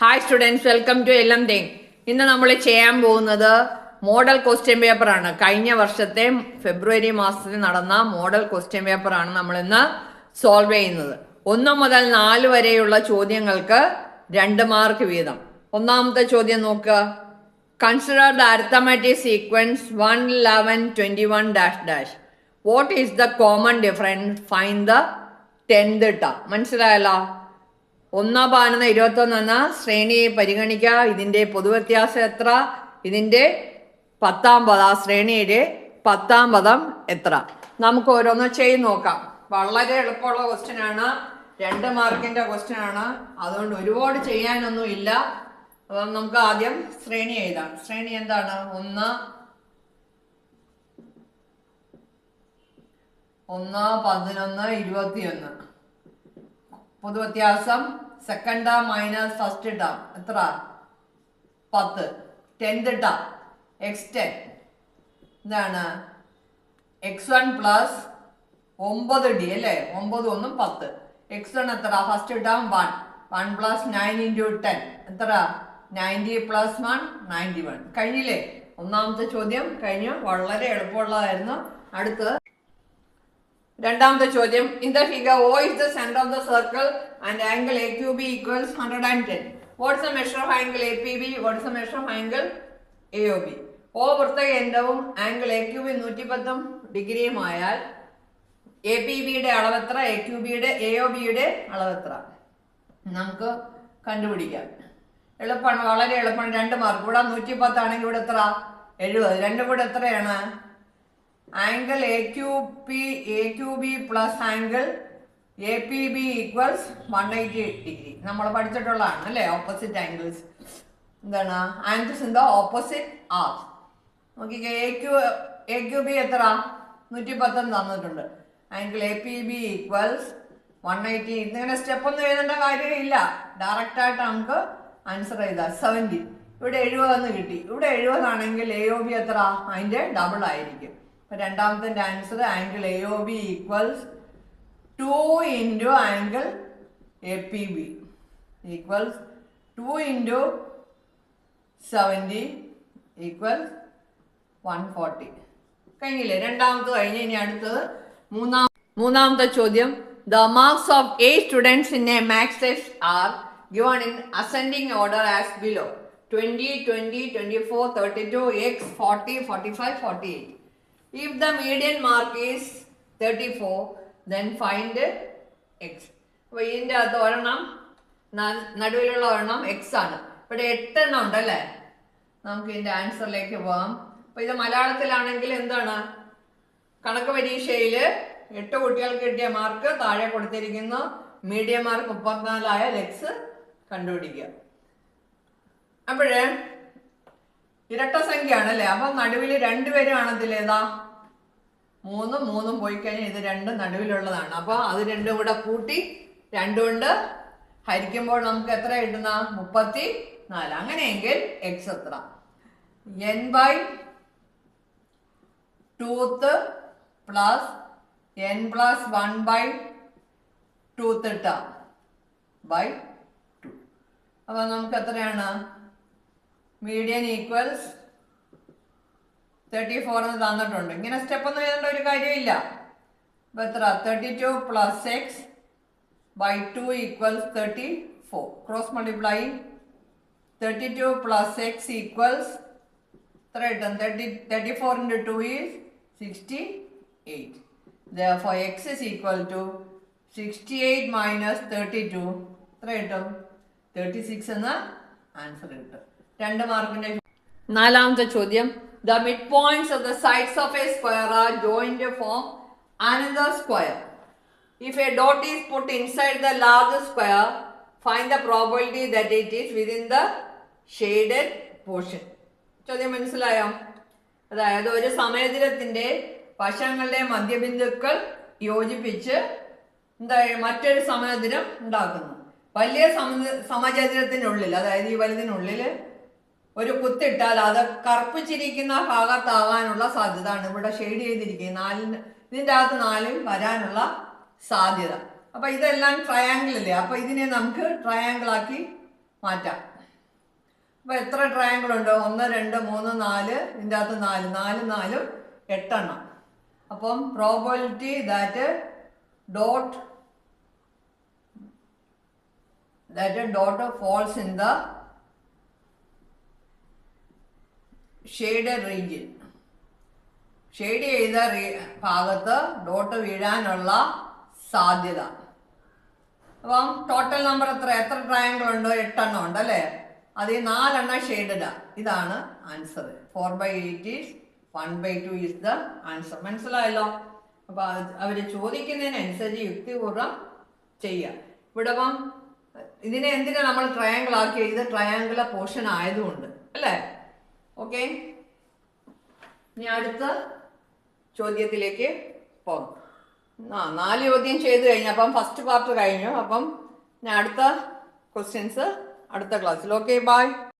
Hi students, welcome to എല്ലാം thing. ഇന്ന് നമ്മൾ ചെയ്യാൻ പോകുന്നത് മോഡൽ ക്വസ്റ്റ്യൻ പേപ്പറാണ്. കഴിഞ്ഞ വർഷത്തെ ഫെബ്രുവരി മാസത്തിൽ നടന്ന മോഡൽ ക്വസ്റ്റ്യൻ പേപ്പറാണ് നമ്മൾ ഇന്ന് സോൾവ് ചെയ്യുന്നത്. 1 മുതൽ 4 വരെയുള്ള ചോദ്യങ്ങൾക്ക് 2 മാർക്ക് വീതം. ഒന്നാമത്തെ ചോദ്യം നോക്കുക. Consider the arithmetic sequence 1, 11, 21 dash dash. What is the common difference? Find the 10th term. മനസ്സിലായല്ലോ? 1/21 എന്ന ശ്രേണിയെ പരിഗണിക്കുക. ഇതിൻ്റെ പൊതുവ്യത്യാസം എത്ര? ഇതിൻ്റെ 10ാം പദം, ആ ശ്രേണിയുടെ 10ാം പദം എത്ര? നമുക്ക് ഓരോന്ന് ചെയ്ത് നോക്കാം. വളരെ എളുപ്പമുള്ള ക്വസ്റ്റ്യൻ ആണ്, 2 മാർക്കിൻ്റെ ക്വസ്റ്റ്യൻ ആണ്. അതുകൊണ്ട് ഒരുപാട് ചെയ്യാനൊന്നും ഇല്ല. അപ്പം നമുക്ക് ആദ്യം ശ്രേണി എഴുതാം. ശ്രേണി എന്താണ്? 1, 11, 21. പൊതുവ്യത്യാസം second term minus first term എത്ര? 10. 10th ടേം x10 എന്താണ്? x1 പ്ലസ് 9d അല്ലേ? 9 1 10. x1 എത്ര? First term 1. 1 പ്ലസ് 9 ഇൻറ്റു 10 എത്ര? 90 പ്ലസ് 1 91. കഴിഞ്ഞില്ലേ? ഒന്നാമത്തെ ചോദ്യം കഴിഞ്ഞു. വളരെ എളുപ്പമുള്ളതായിരുന്നു. അടുത്തത് രണ്ടാമത്തെ ചോദ്യം. In the figure O is the center of the circle and angle AQB equals 110. What is the measure of angle APB? What is the measure of angle AOB? O വൃത്തകേന്ദ്രവും ആംഗിൾ AQB 110 ഡിഗ്രിയുമായാൽ APBയുടെ അളവെത്ര? AQBയുടെ AOBയുടെ അളവെത്ര? നമുക്ക് കണ്ടുപിടിക്കാം. എളുപ്പമാണ്, വളരെ എളുപ്പമാണ്. 2 മാർക്ക്. ഇവിടെ 110 ആണെങ്കിൽ ഇവിടെ എത്ര? 70. രണ്ടും കൂടെ എത്രയാണ്? Angle AQB plus angle APB equals 180 degree. നമ്മൾ പഠിച്ചിട്ടുള്ളതാണ് അല്ലേ? Opposite angles. എന്താണ്? Angles in the opposite are. നോക്കിക്കേ, AQB എത്ര? 110 തന്നിട്ടുണ്ട്. Angle APB equals 180. ഇങ്ങനെ സ്റ്റെപ്പ് ഒന്നും എഴുതേണ്ട കാര്യമില്ല, ഡയറക്റ്റായിട്ട് നമുക്ക് ആൻസർ ചെയ്താൽ 70. ഇവിടെ 70 എന്ന് കിട്ടി. ഇവിടെ 70 ആണെങ്കിൽ AOB എത്ര? അതിൻ്റെ ഡബിൾ ആയിരിക്കും. രണ്ടാമത്തെ answer angle AOB equals 2 into angle APB equals 2 into 70 equals 140. കഴിഞ്ഞില്ലേ? രണ്ടാമത്തെ കഴിഞ്ഞ്. ഇനി അടുത്തത് മൂന്നാമത്തെ ചോദ്യം. The marks of 8 students in A maths test are given in ascending order as below. 20, 20, 24, 32, x 40, 45, 48. If the median mark is 34, then find x. അപ്പോൾ ഇതിൻ്റെ അകത്ത് ഒരെണ്ണം, നടുവിലുള്ള ഒരെണ്ണം x ആണ്. ഇവിടെ 8 എണ്ണം ഉണ്ടല്ലേ? നമുക്ക് ഇതിൻ്റെ ആൻസറിലേക്ക് പോകാം. അപ്പോൾ ഇത് മലയാളത്തിലാണെങ്കിൽ എന്താണ്? കണക്ക് പരീക്ഷയിൽ 8 കുട്ടികൾക്ക് കിട്ടിയ മാർക്ക് താഴെ കൊടുത്തിരിക്കുന്നു. മീഡിയം മാർക്ക് 34 ആയാൽ x കണ്ടുപിടിക്കുക. അപ്പോഴേ ഇരട്ട സംഖ്യ ആണല്ലേ? അപ്പം നടുവിൽ 2 പേര് കാണത്തില്ല. ഏതാ? 3 3 പോയി കഴിഞ്ഞാൽ ഇത് 2 നടുവിലുള്ളതാണ്. അപ്പോൾ അത് 2 കൂടെ കൂട്ടി 2 കൊണ്ട് ഹരിക്കുമ്പോൾ നമുക്ക് എത്ര കിട്ടുന്ന? 34. അങ്ങനെയെങ്കിൽ x എത്ര? n/2 plus n plus 1/2 term by 2. അപ്പോൾ നമുക്ക് എത്രയാണ്? മീഡിയൻ ഈക്വൽസ് 34 എന്ന് തന്നിട്ടുണ്ട്. ഇങ്ങനെ സ്റ്റെപ്പ് ഒന്നും എഴുതേണ്ട ഒരു കാര്യമില്ല. അപ്പോൾ എത്ര? 32 plus x by 2 equals 34. Cross multiply 32 plus x equals എത്ര കിട്ടും? 34 into 2 is 68. Therefore x is equal to 68 minus 32 എത്ര കിട്ടും? 36 എന്ന ആൻസർ കിട്ടും. 2 മാർക്കിന്റെ. നാലാമത്തെ ചോദ്യം. The midpoints of the sides of a square are joined to form another square. If a dot is put inside the large square, find the probability that it is within the shaded portion. ചോദ്യം മനസ്സിലായോ? അതായത് ഒരു സമചതുരത്തിന്റെ വശങ്ങളുടെ മധ്യബിന്ദുക്കൾ യോജിപ്പിച്ച് മറ്റൊരു സമചതുരം ഉണ്ടാക്കുന്നു. വലിയ സമചതുരത്തിനുള്ളിൽ, അതായത് ഈ വലുതിനുള്ളിൽ ഒരു കുത്തിട്ടാൽ അത് കറുപ്പിച്ചിരിക്കുന്ന ഭാഗത്താകാനുള്ള സാധ്യത ആണ് ഇവിടെ ഷെയ്ഡ് ചെയ്തിരിക്കുന്നത്. ഇതിൻ്റെ അകത്ത് 4 വരാനുള്ള സാധ്യത. അപ്പം ഇതെല്ലാം ട്രയാങ്കിൾ അല്ലേ? അപ്പം ഇതിനെ നമുക്ക് ട്രയാങ്കിൾ ആക്കി മാറ്റാം. അപ്പോൾ എത്ര ട്രയാങ്കിൾ ഉണ്ട്? 1 2 3 4, ഇതിൻ്റെ അകത്ത് 4 4 4 8 അപ്പം probability that dot falls in the shaded region. Shade ചെയ്ത ഭാഗത്ത് ഡോട്ട് വീഴാനുള്ള സാധ്യത. അപ്പം ടോട്ടൽ നമ്പർ എത്ര ട്രയാങ്കിൾ ഉണ്ട്? 8 ഉണ്ട് അല്ലേ? അതിൽ 4 ഷെയ്ഡഡാ. ഇതാണ് answer. 4/8 is 1/2 is the answer. മനസ്സിലായല്ലോ? അപ്പൊ അവർ ചോദിക്കുന്നതിനനുസരിച്ച് യുക്തിപൂർവ്വം ചെയ്യുക. ഇവിടെ ഇപ്പം ഇതിനെ എന്തിനാ നമ്മൾ ട്രയാങ്കിൾ ആക്കി? ഇത് ട്രയാങ്കിളർ പോർഷൻ ആയതുകൊണ്ട് അല്ലേ? ഓക്കെ, ഇനി അടുത്ത ചോദ്യത്തിലേക്ക് പോകാം. 4 ചോദ്യം ചെയ്ത് കഴിഞ്ഞു. അപ്പം ഫസ്റ്റ് പാർട്ട് കഴിഞ്ഞു. അപ്പം ഞാൻ അടുത്ത ക്വസ്റ്റ്യൻസ് അടുത്ത ക്ലാസ്സിൽ. Okay, by.